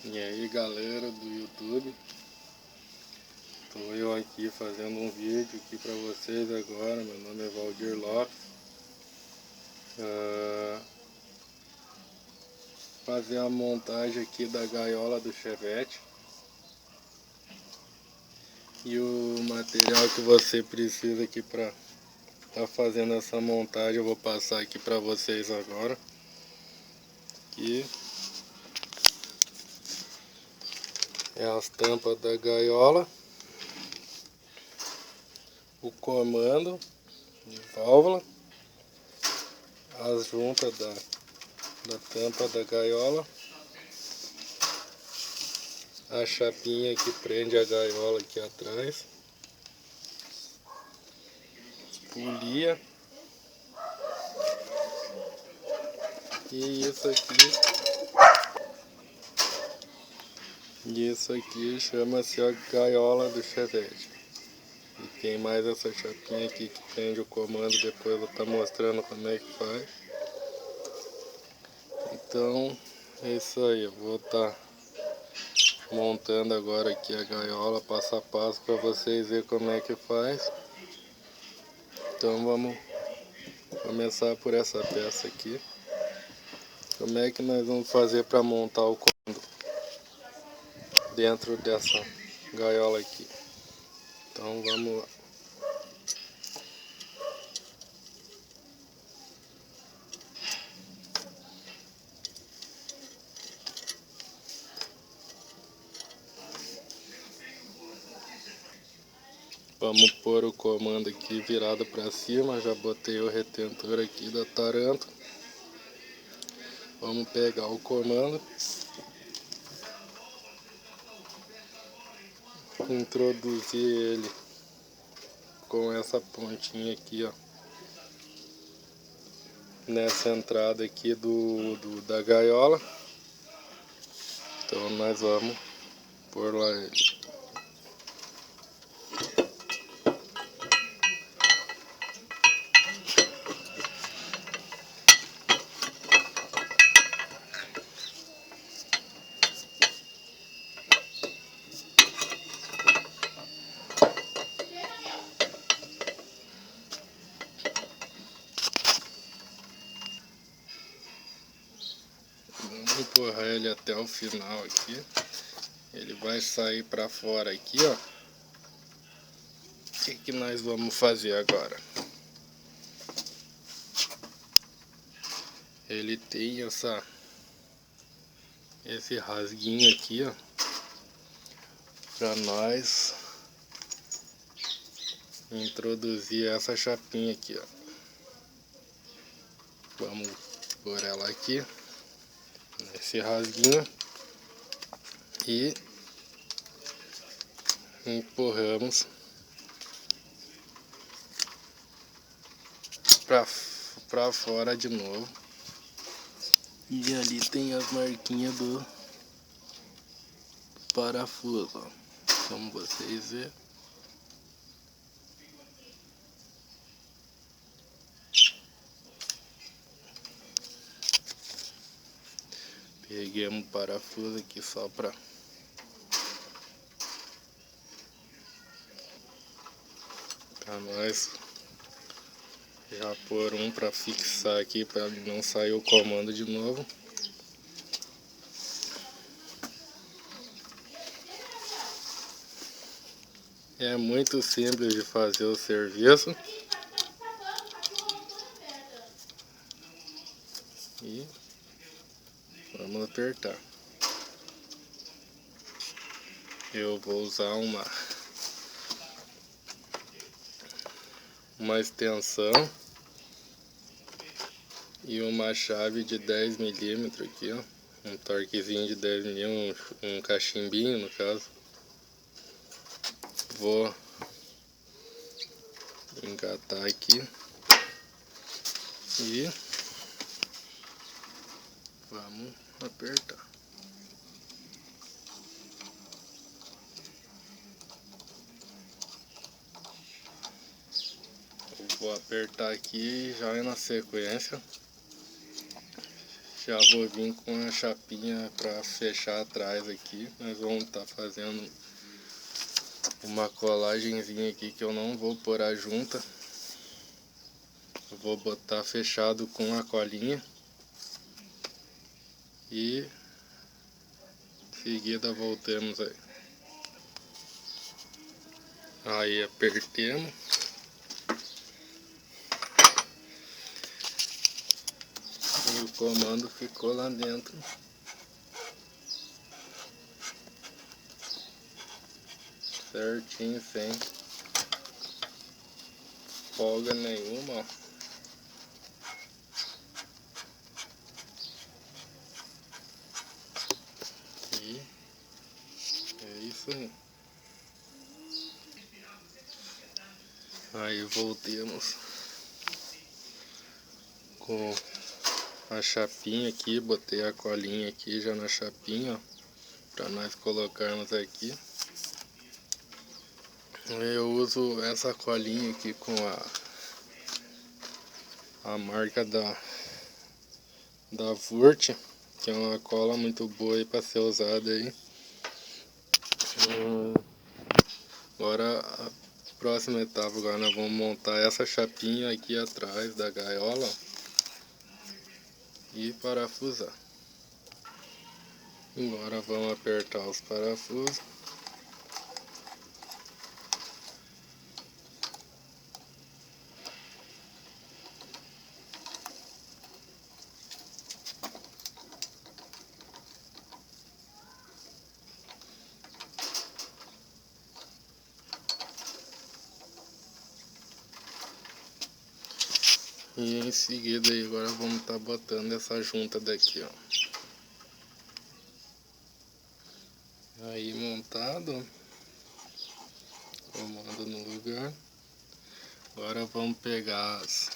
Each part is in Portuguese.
E aí galera do YouTube, tô eu aqui fazendo um vídeo aqui pra vocês agora. Meu nome é Valdir Lopes. Fazer a montagem aqui da gaiola do Chevette. E o material que você precisa aqui pra tá fazendo essa montagem eu vou passar aqui pra vocês agora. Aqui é as tampas da gaiola, o comando de válvula, as juntas da tampa da gaiola, a chapinha que prende a gaiola aqui atrás, polia, e isso aqui chama-se a gaiola do Chevette. E tem mais essa chapinha aqui que prende o comando, depois eu vou estar mostrando como é que faz. Então é isso aí, eu vou estar montando agora aqui a gaiola passo a passo para vocês verem como é que faz. Então vamos começar por essa peça aqui. Como é que nós vamos fazer para montar o comando dentro dessa gaiola aqui? Então vamos lá. Vamos pôr o comando aqui virado para cima. Já botei o retentor aqui da Taranto. Vamos pegar o comando, introduzir ele com essa pontinha aqui, ó, nessa entrada aqui da gaiola. Então nós vamos pôr lá ele. Vamos empurrar ele até o final aqui. Ele vai sair para fora aqui, ó. O que nós vamos fazer agora? Ele tem esse rasguinho aqui, ó, para nós introduzir essa chapinha aqui, ó. Vamos pôr ela aqui nesse rasguinho e empurramos para fora de novo. E ali tem as marquinhas do parafuso, ó, como vocês verem. Peguei um parafuso aqui só para nós já pôr um para fixar aqui, para não sair o comando de novo. É muito simples de fazer o serviço. E vamos apertar. Eu vou usar uma extensão e uma chave de 10 milímetros aqui, ó. Um torquezinho de 10 milímetros, um cachimbinho no caso. Vou engatar aqui e vamos apertar. Vou apertar aqui e já na sequência Já vou vir com a chapinha para fechar atrás aqui. Nós vamos estar fazendo uma colagenzinha aqui que eu não vou pôr a junta. Eu vou botar fechado com a colinha. E em seguida voltamos aí. Aí apertemos. E o comando ficou lá dentro. Certinho, sem folga nenhuma, ó. E é isso aí. Aí voltemos com a chapinha aqui, botei a colinha aqui já na chapinha, ó, para nós colocarmos aqui. Eu uso essa colinha aqui com a marca da Wurt, que é uma cola muito boa aí para ser usada aí. Agora a próxima etapa, agora nós vamos montar essa chapinha aqui atrás da gaiola e parafusar. Agora vamos apertar os parafusos. E em seguida aí agora vamos estar botando essa junta daqui, ó. Aí montado, comando no lugar. Agora vamos pegar as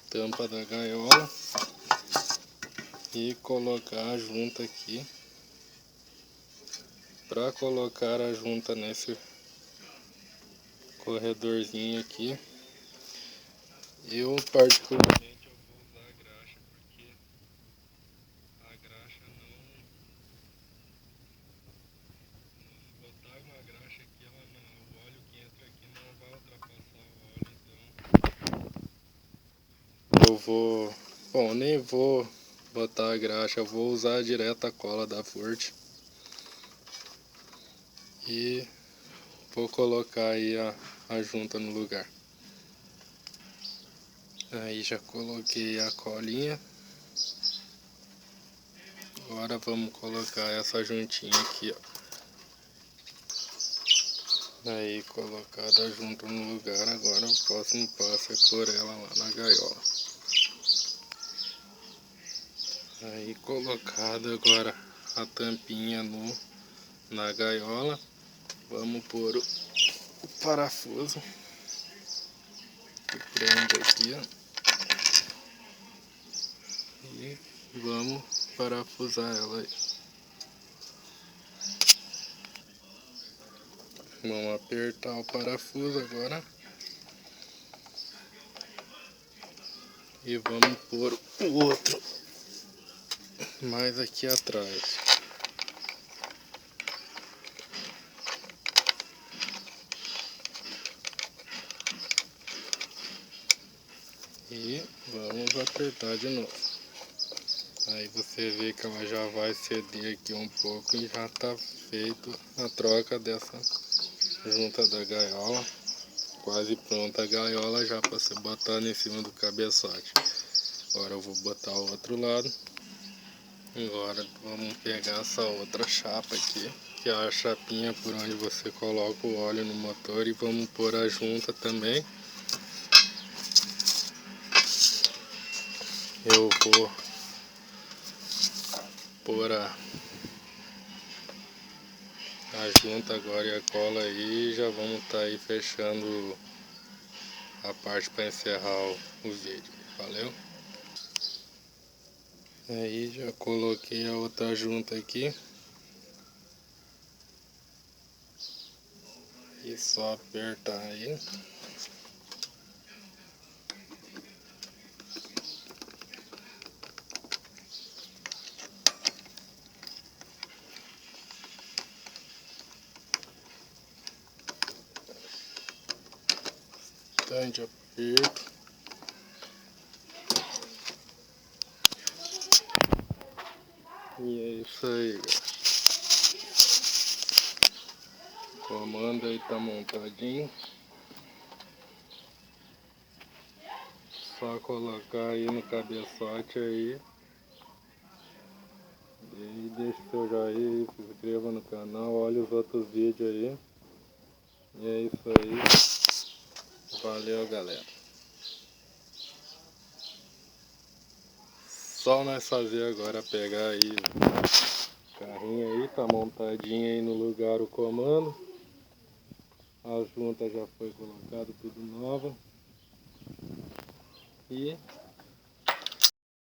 tampas da gaiola e colocar a junta aqui. Para colocar a junta nesse corredorzinho aqui, eu particularmente eu vou usar a graxa, porque a graxa não, se botar uma graxa aqui, ela não, o óleo que entra aqui não vai ultrapassar o óleo, então eu vou, bom, nem vou botar a graxa, eu vou usar direto a cola da Wurt e vou colocar aí a junta no lugar. Aí já coloquei a colinha. Agora vamos colocar essa juntinha aqui, ó. Aí colocada a junta no lugar, agora o próximo passo é pôr ela lá na gaiola. Aí colocada agora a tampinha na gaiola, vamos pôr o parafuso que prende aqui, ó. E vamos parafusar ela aí. Vamos apertar o parafuso agora. E vamos pôr o outro mais aqui atrás. E vamos apertar de novo. Aí você vê que ela já vai ceder aqui um pouco e já está feito a troca dessa junta da gaiola. Quase pronta a gaiola já para você botar em cima do cabeçote. Agora eu vou botar o outro lado. Agora vamos pegar essa outra chapa aqui, que é a chapinha por onde você coloca o óleo no motor, e vamos pôr a junta também. Eu vou pôr a junta agora e a cola aí, e já vamos estar aí fechando a parte para encerrar o vídeo. Valeu? Aí já coloquei a outra junta aqui. E só apertar aí. bastante aperto. E é isso aí, galera. O comando aí tá montadinho. Só colocar aí no cabeçote aí. E deixa o seu joinha, se inscreva no canal, olha os outros vídeos aí. E é isso aí. Valeu, galera. Só nós fazer agora, pegar aí o carrinho aí, tá montadinho aí no lugar o comando. A junta já foi colocada tudo nova. E